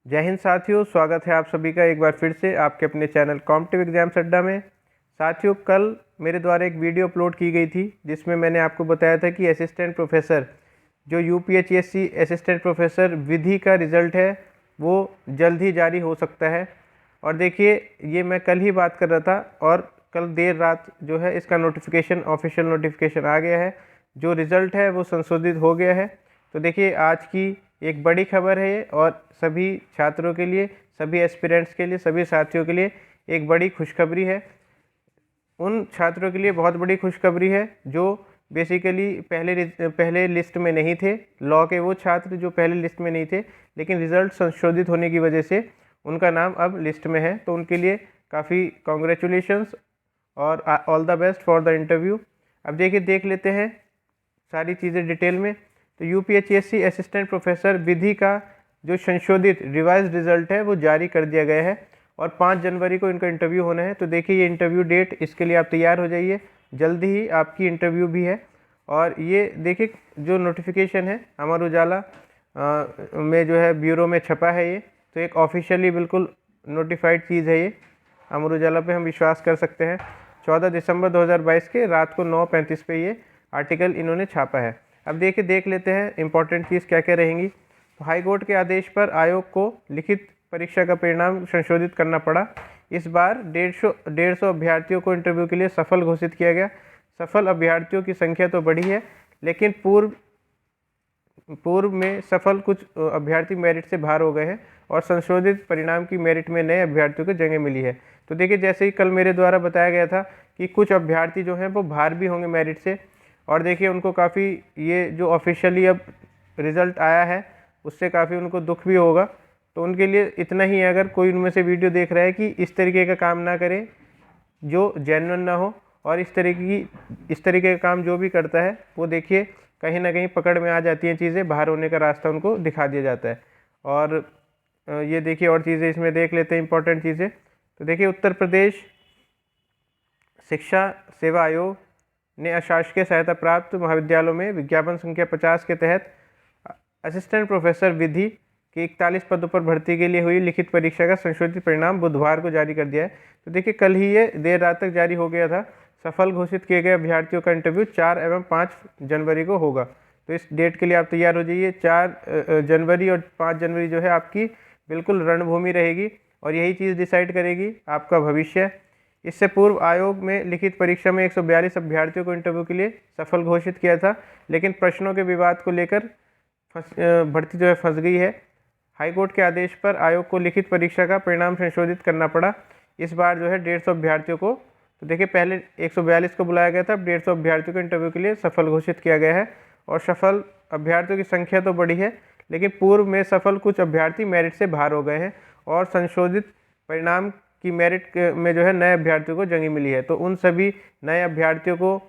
जय हिंद साथियों, स्वागत है आप सभी का एक बार फिर से आपके अपने चैनल कॉम्पिटिटिव एग्जाम्स अड्डा में। साथियों, कल मेरे द्वारा एक वीडियो अपलोड की गई थी जिसमें मैंने आपको बताया था कि असिस्टेंट प्रोफेसर जो यूपीएचएससी असिस्टेंट प्रोफेसर विधि का रिज़ल्ट है वो जल्द ही जारी हो सकता है। और देखिए, ये मैं कल ही बात कर रहा था और कल देर रात जो है इसका नोटिफिकेशन, ऑफिशियल नोटिफिकेशन आ गया है। जो रिज़ल्ट है वो संशोधित हो गया है। तो देखिए, आज की एक बड़ी खबर है ये, और सभी छात्रों के लिए, सभी एस्पिरेंट्स के लिए, सभी साथियों के लिए एक बड़ी खुशखबरी है। उन छात्रों के लिए बहुत बड़ी खुशखबरी है जो बेसिकली पहले लिस्ट में नहीं थे। लॉ के वो छात्र जो पहले लिस्ट में नहीं थे, लेकिन रिज़ल्ट संशोधित होने की वजह से उनका नाम अब लिस्ट में है। तो उनके लिए काफ़ी कॉन्ग्रेचुलेशंस और all the best for the interview. अब देखिए, देख लेते हैं सारी चीज़ें डिटेल में। तो यूपीएचएससी असिस्टेंट प्रोफेसर विधि का जो संशोधित रिवाइज रिज़ल्ट है वो जारी कर दिया गया है और 5 जनवरी को इनका इंटरव्यू होना है। तो देखिए, ये इंटरव्यू डेट, इसके लिए आप तैयार हो जाइए, जल्दी ही आपकी इंटरव्यू भी है। और ये देखिए, जो नोटिफिकेशन है अमर उजाला में जो है ब्यूरो में छपा है ये, तो एक ऑफिशियली बिल्कुल नोटिफाइड चीज़ है ये। अमर उजाला पे हम विश्वास कर सकते हैं। 14 दिसंबर 2022 के रात को 9:35 पे ये आर्टिकल इन्होंने छापा है। अब देखिए, देख लेते हैं इंपॉर्टेंट चीज़ क्या क्या रहेंगी। तो हाई कोर्ट के आदेश पर आयोग को लिखित परीक्षा का परिणाम संशोधित करना पड़ा। इस बार 150 अभ्यर्थियों को इंटरव्यू के लिए सफल घोषित किया गया। सफल अभ्यर्थियों की संख्या तो बढ़ी है, लेकिन पूर्व में सफल कुछ अभ्यर्थी मेरिट से बाहर हो गए हैं और संशोधित परिणाम की मेरिट में नए अभ्यर्थियों को जगह मिली है। तो देखिए, जैसे ही कल मेरे द्वारा बताया गया था कि कुछ अभ्यर्थी जो हैं वो बाहर भी होंगे मेरिट से, और देखिए उनको काफ़ी, ये जो ऑफिशियली अब रिज़ल्ट आया है उससे काफ़ी उनको दुख भी होगा। तो उनके लिए इतना ही है, अगर कोई उनमें से वीडियो देख रहा है, कि इस तरीके का काम ना करें जो जेन्युइन ना हो, और इस तरीके का काम जो भी करता है वो देखिए कहीं ना कहीं पकड़ में आ जाती हैं चीज़ें, बाहर होने का रास्ता उनको दिखा दिया जाता है। और ये देखिए, और चीज़ें इसमें देख लेते हैं, इंपॉर्टेंट चीज़ें। तो देखिए, उत्तर प्रदेश शिक्षा सेवा आयोग ने अशासकीय सहायता प्राप्त महाविद्यालयों में विज्ञापन संख्या 50 के तहत असिस्टेंट प्रोफेसर विधि के 41 पदों पर भर्ती के लिए हुई लिखित परीक्षा का संशोधित परिणाम बुधवार को जारी कर दिया है। तो देखिए, कल ही ये देर रात तक जारी हो गया था। सफल घोषित किए गए अभ्यर्थियों का इंटरव्यू 4 एवं 5 जनवरी को होगा। तो इस डेट के लिए आप तैयार हो जाइए। 4 जनवरी और 5 जनवरी जो है आपकी बिल्कुल रणभूमि रहेगी, और यही चीज़ डिसाइड करेगी आपका भविष्य। इससे पूर्व आयोग में लिखित परीक्षा में 142 अभ्यर्थियों को इंटरव्यू के लिए सफल घोषित किया था, लेकिन प्रश्नों के विवाद को लेकर भर्ती जो है फंस गई है। हाईकोर्ट के आदेश पर आयोग को लिखित परीक्षा का परिणाम संशोधित करना पड़ा। इस बार जो है 150 अभ्यर्थियों को, तो देखिए पहले 142 को बुलाया गया था, अब 150 अभ्यर्थियों को इंटरव्यू के लिए सफल घोषित किया गया है। और सफल अभ्यर्थियों की संख्या तो बढ़ी है, लेकिन पूर्व में सफल कुछ अभ्यर्थी मेरिट से बाहर हो गए हैं, और संशोधित परिणाम की मेरिट में जो है नए अभ्यर्थियों को जगह मिली है। तो उन सभी नए अभ्यर्थियों को,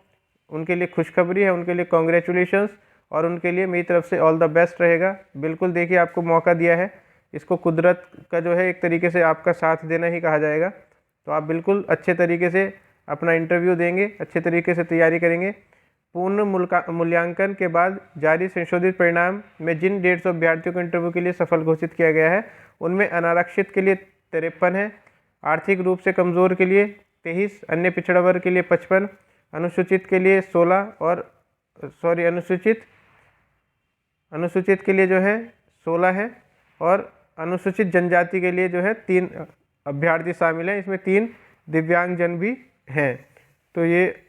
उनके लिए खुशखबरी है, उनके लिए कॉन्ग्रेचुलेशंस, और उनके लिए मेरी तरफ से ऑल द बेस्ट रहेगा। बिल्कुल देखिए, आपको मौका दिया है, इसको कुदरत का जो है एक तरीके से आपका साथ देना ही कहा जाएगा। तो आप बिल्कुल अच्छे तरीके से अपना इंटरव्यू देंगे, अच्छे तरीके से तैयारी करेंगे। पूर्ण मूल्यांकन के बाद जारी संशोधित परिणाम में जिन 150 अभ्यर्थियों को इंटरव्यू के लिए सफल घोषित किया गया है, उनमें अनारक्षित के लिए 53 है, आर्थिक रूप से कमज़ोर के लिए 23, अन्य पिछड़ा वर्ग के लिए 55, अनुसूचित के लिए 16, और अनुसूचित के लिए जो है 16 है, और अनुसूचित जनजाति के लिए जो है 3 अभ्यर्थी शामिल हैं। इसमें 3 दिव्यांगजन भी हैं। तो ये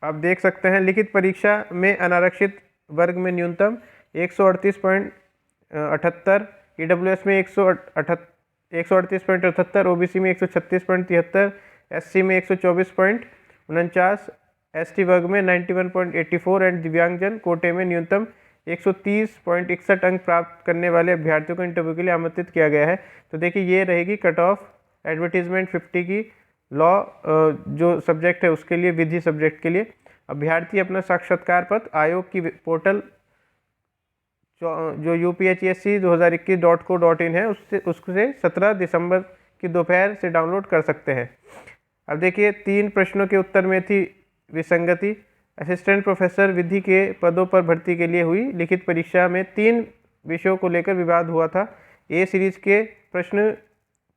आप देख सकते हैं। लिखित परीक्षा में अनारक्षित वर्ग में न्यूनतम 138.78, ईडब्ल्यूएस में 138.78, ओबीसी में 136.73, एससी में 124.49, एसटी वर्ग में 91.84 एंड दिव्यांगजन कोटे में न्यूनतम 130.61 अंक प्राप्त करने वाले अभ्यर्थियों को इंटरव्यू के लिए आमंत्रित किया गया है। तो देखिए, ये रहेगी कट ऑफ एडवर्टीजमेंट 50 की। लॉ जो सब्जेक्ट है उसके लिए, विधि सब्जेक्ट के लिए अभ्यर्थी अपना साक्षात्कार पत्र आयोग की पोर्टल जो upsc2021.co.in है उससे 17 दिसंबर की दोपहर से डाउनलोड कर सकते हैं। अब देखिए, 3 प्रश्नों के उत्तर में थी विसंगति। असिस्टेंट प्रोफेसर विधि के पदों पर भर्ती के लिए हुई लिखित परीक्षा में 3 विषयों को लेकर विवाद हुआ था। ए सीरीज के प्रश्न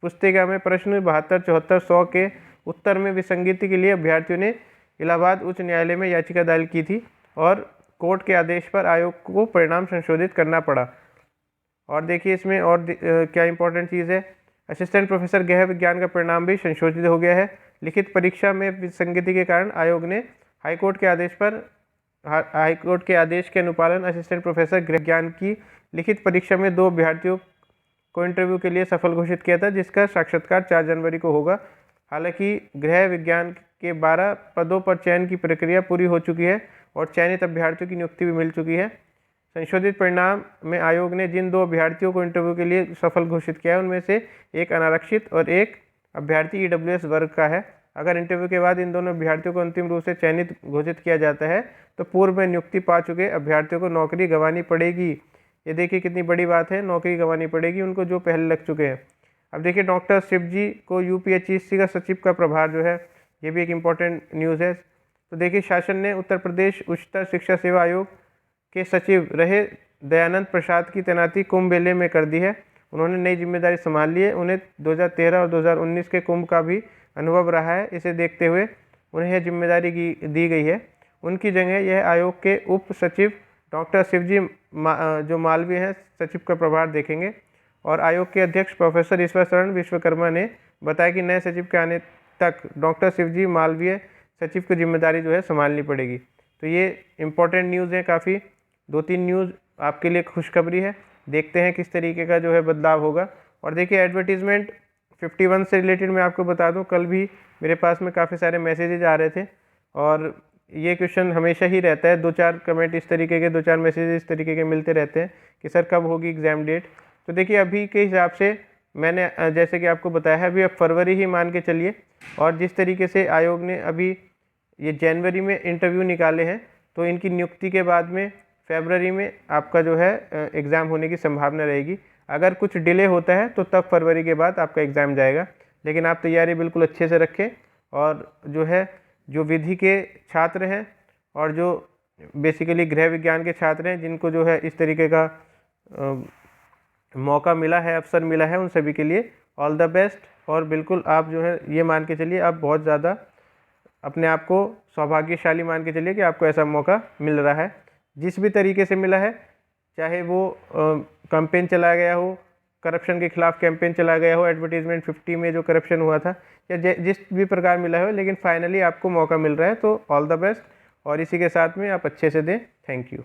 पुस्तिका में प्रश्न 72, 74, 100 के उत्तर में विसंगति के लिए अभ्यर्थियों ने इलाहाबाद उच्च न्यायालय में याचिका दायर की थी और कोर्ट के आदेश पर आयोग को परिणाम संशोधित करना पड़ा। और देखिए इसमें और क्या इंपॉर्टेंट चीज़ है, असिस्टेंट प्रोफेसर गृह विज्ञान का परिणाम भी संशोधित हो गया है। लिखित परीक्षा में विसंगति के कारण आयोग ने हाईकोर्ट के आदेश के अनुपालन असिस्टेंट प्रोफेसर गृह विज्ञान की लिखित परीक्षा में 2 अभ्यर्थियों को इंटरव्यू के लिए सफल घोषित किया था, जिसका साक्षात्कार 4 जनवरी को होगा। हालांकि गृह विज्ञान के 12 पदों पर चयन की प्रक्रिया पूरी हो चुकी है और चयनित अभ्यर्थियों की नियुक्ति भी मिल चुकी है। संशोधित परिणाम में आयोग ने जिन 2 अभ्यर्थियों को इंटरव्यू के लिए सफल घोषित किया है उनमें से एक अनारक्षित और एक अभ्यर्थी EWS वर्ग का है। अगर इंटरव्यू के बाद इन दोनों अभ्यर्थियों को अंतिम रूप से चयनित घोषित किया जाता है तो पूर्व में नियुक्ति पा चुके अभ्यर्थियों को नौकरी गंवानी पड़ेगी। ये देखिए कितनी बड़ी बात है, नौकरी गंवानी पड़ेगी उनको जो पहले लग चुके हैं। अब देखिए डॉक्टर शिवजी को UPHESC का सचिव का प्रभार जो है, ये भी एक इम्पॉर्टेंट न्यूज़ है। तो देखिए शासन ने उत्तर प्रदेश उच्चतर शिक्षा सेवा आयोग के सचिव रहे दयानंद प्रसाद की तैनाती कुंभ मेले में कर दी है। उन्होंने नई जिम्मेदारी संभाल ली है। उन्हें 2013 और 2019 के कुंभ का भी अनुभव रहा है। इसे देखते हुए उन्हें यह जिम्मेदारी दी गई है। उनकी जगह यह आयोग के उप सचिव डॉक्टर शिवजी जो मालवीय हैं सचिव का प्रभार देखेंगे। और आयोग के अध्यक्ष प्रोफेसर ईश्वर शरण विश्वकर्मा ने बताया कि नए सचिव के आने तक डॉक्टर शिवजी मालवीय सचिव की जिम्मेदारी जो है संभालनी पड़ेगी। तो ये इम्पोर्टेंट न्यूज़ है काफ़ी, 2-3 न्यूज़ आपके लिए खुशखबरी है। देखते हैं किस तरीके का जो है बदलाव होगा। और देखिए एडवर्टीज़मेंट 51 से रिलेटेड मैं आपको बता दूं, कल भी मेरे पास में काफ़ी सारे मैसेजेज आ रहे थे और ये क्वेश्चन हमेशा ही रहता है। 2-4 कमेंट इस तरीके के, 2-4 मैसेज इस तरीके के मिलते रहते हैं कि सर कब होगी एग्ज़ाम डेट। तो देखिए अभी के हिसाब से मैंने जैसे कि आपको बताया है, अभी अब फरवरी ही मान के चलिए। और जिस तरीके से आयोग ने अभी ये जनवरी में इंटरव्यू निकाले हैं तो इनकी नियुक्ति के बाद में फरवरी में आपका जो है एग्ज़ाम होने की संभावना रहेगी। अगर कुछ डिले होता है तो तब फरवरी के बाद आपका एग्ज़ाम जाएगा। लेकिन आप तैयारी बिल्कुल अच्छे से रखें और जो है जो विधि के छात्र हैं और जो बेसिकली गृह विज्ञान के छात्र हैं जिनको जो है इस तरीके का मौका मिला है, अवसर मिला है, उन सभी के लिए ऑल द बेस्ट। और बिल्कुल आप जो है ये मान के चलिए आप बहुत ज़्यादा अपने आप को सौभाग्यशाली मान के चलिए कि आपको ऐसा मौका मिल रहा है। जिस भी तरीके से मिला है, चाहे वो कैंपेन चलाया गया हो, करप्शन के खिलाफ कैंपेन चला गया हो, एडवर्टीजमेंट 50 में जो करप्शन हुआ था, या जिस भी प्रकार मिला हो, लेकिन फाइनली आपको मौका मिल रहा है। तो ऑल द बेस्ट और इसी के साथ में आप अच्छे से दें। Thank you.